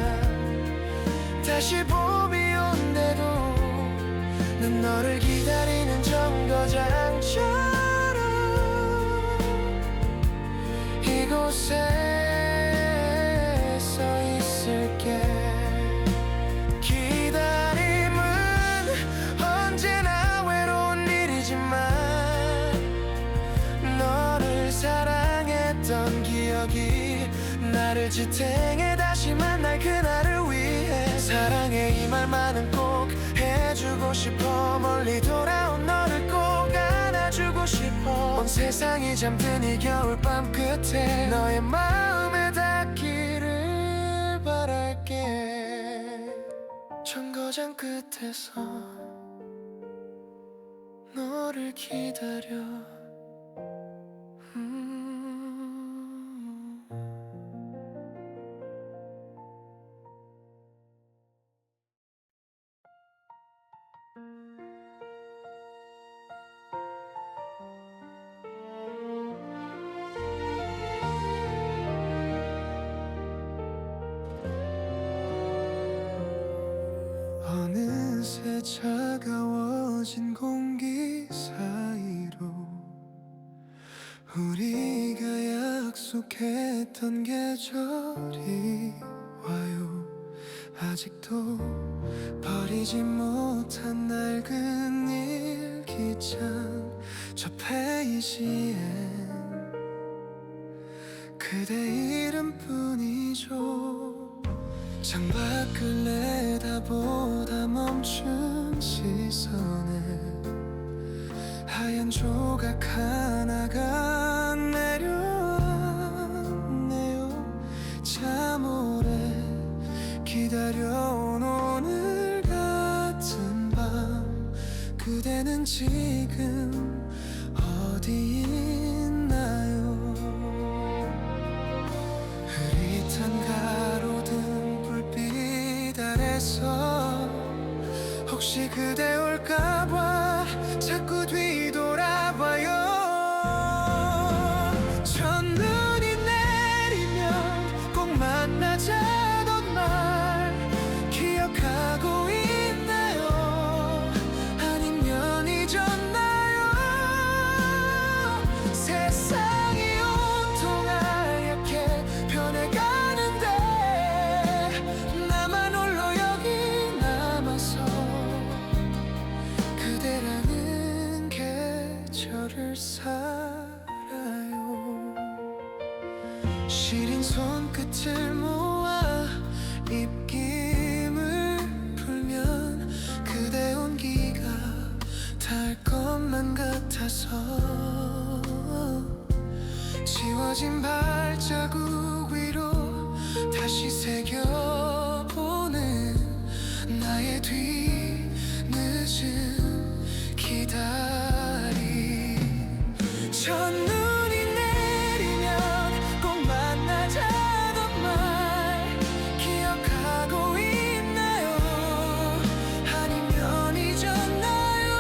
다시 봄이 온대도 난 너를 기다리는 정거장처럼 이곳에 서 있을게. 기다림은 언제나 외로운 일이지만 너를 사랑했던 기억이 나를 지탱해 다시 만날 그날을 위해 사랑해 이 말만은 꼭 해주고 싶어. 멀리 돌아온 너를 꼭 안아주고 싶어. 온 세상이 잠든 이 겨울밤 끝에 너의 마음에 닿기를 바랄게. 정거장 끝에서 너를 기다려. 어느새 차가워진 공기 사이로 우리가 약속했던 계절이 와요. 아직도 버리지 못한 낡은 일기장 저 페이지엔 그대 이름뿐이죠. 창밖을 내다보다 멈춘 시선에 하얀 조각 하나가 내려왔네요. 참 오래 기다려온 오늘 같은 밤 그대는 지금 어디 있나요? 흐릿한 가로등 혹시 그대 올까봐 자꾸 뒤돌아봐요. 첫눈이 내리면 꼭 만나자던 말 기억하고 있나요? 아니면 잊었나요? 세상이 온통 하얗게 변해가는데 나만 홀로 여기 남아서 그대라는 계절을 살아요. 시린 손끝을 모아 입김을 풀면 그대 온기가 닿을 것만 같아서 지워진 발자국 위로 다시 새겨보는 나의 뒤늦은 늦은 기다림. 첫눈이 내리면 꼭 만나자던 말 기억하고 있나요? 아니면 잊었나요?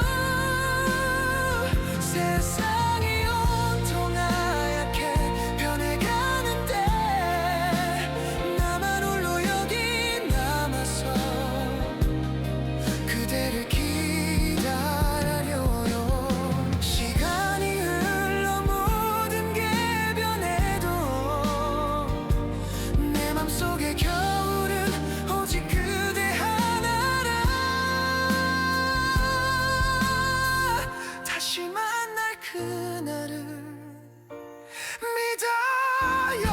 세상이 온통 하얗게 변해가는데 나만 홀로 여기 남아서 그대를 기다려요. 시간이 흘러 모든 게 변해도 내 맘속의 겨울은 오직 그대 하나라. 다시 만날 그날을 믿어요.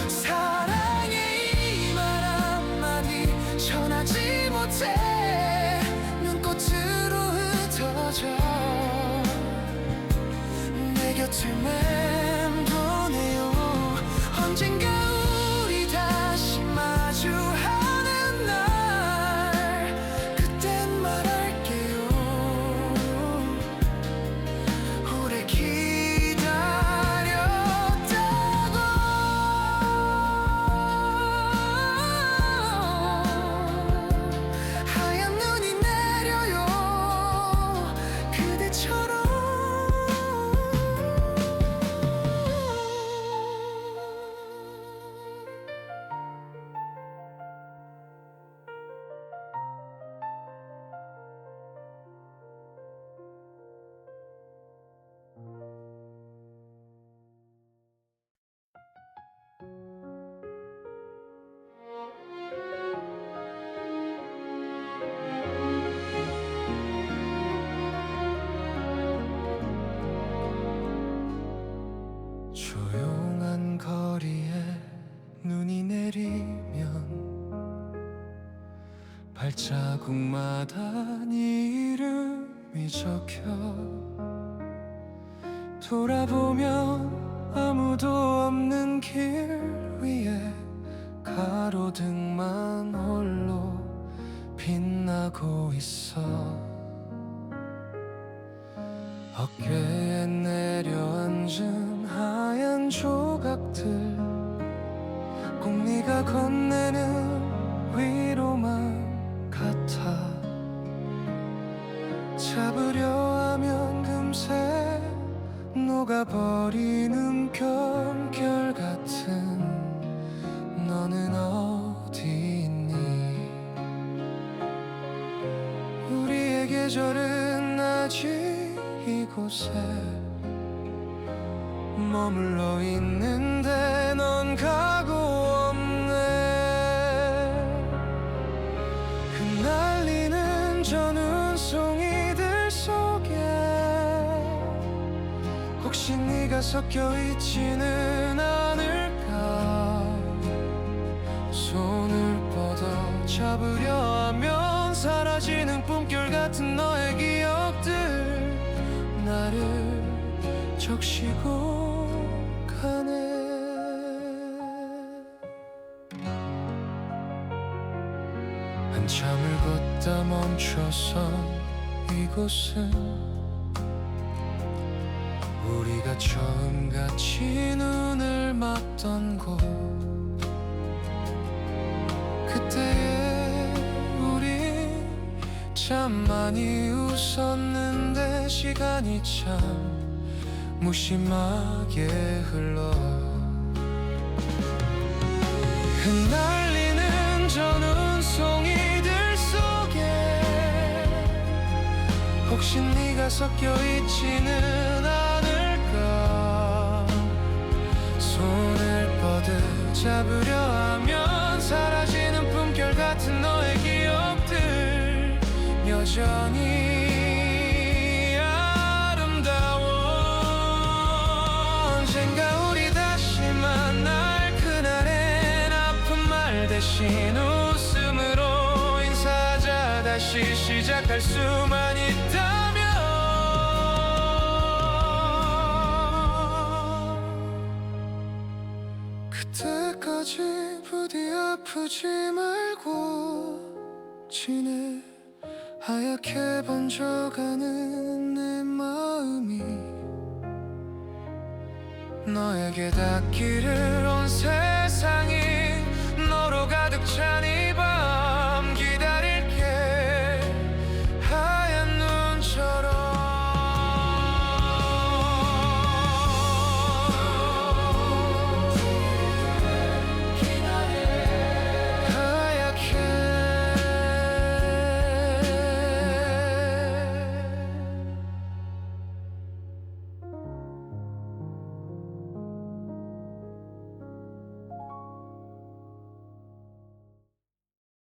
사랑해 이 말 한마디 전하지 못해 눈꽃으로 흩어져 내 곁을 맴도네요. 언젠가 우리 다시 마주하는 날 그땐 말할게요. 오래 기다렸다고. 하얀 눈이 내려요 그대처럼. 조용한 거리에 눈이 내리면 발자국마다 네 이름이 적혀 돌아보면 아무도 없는 길 위에 가로등만 홀로 빛나고 있어. 어깨에 내려앉은 하얀 조각들 꼭 네가 건네는 위로만 같아. 잡으려 하면 금세 녹아버리는 별결 같은 너는 어디 있니? 우리의 계절은 아직 이곳에 머물러 있는데 넌 가고 없네. 흩날리는 저 눈송이들 속에 혹시 네가 섞여 있지는 않을까. 손을 뻗어 잡으려 하면 사라지는 꿈결 같은 너의 기억들 나를 적시고 가네. 한참을 걷다 멈춰선 이곳은 우리가 처음 같이 눈을 맞던 곳. 그때의 우리 참 많이 웃었는데 시간이 참 무심하게 흘러. 흩날리는 저 눈송이들 속에 혹시 네가 섞여 있지는 않을까. 손을 뻗어 잡으려 하면 사라지는 품결 같은 너의 기억들 여전히 아름다워. 언젠가 우리 다시 만날 그날엔 아픈 말 대신 웃음으로 인사하자. 다시 시작할 수만 있다면 그때까지 부디 아프지 말고 지내. 하얗게 번져가는 내 마음이 너에게 닿기를 온 세상이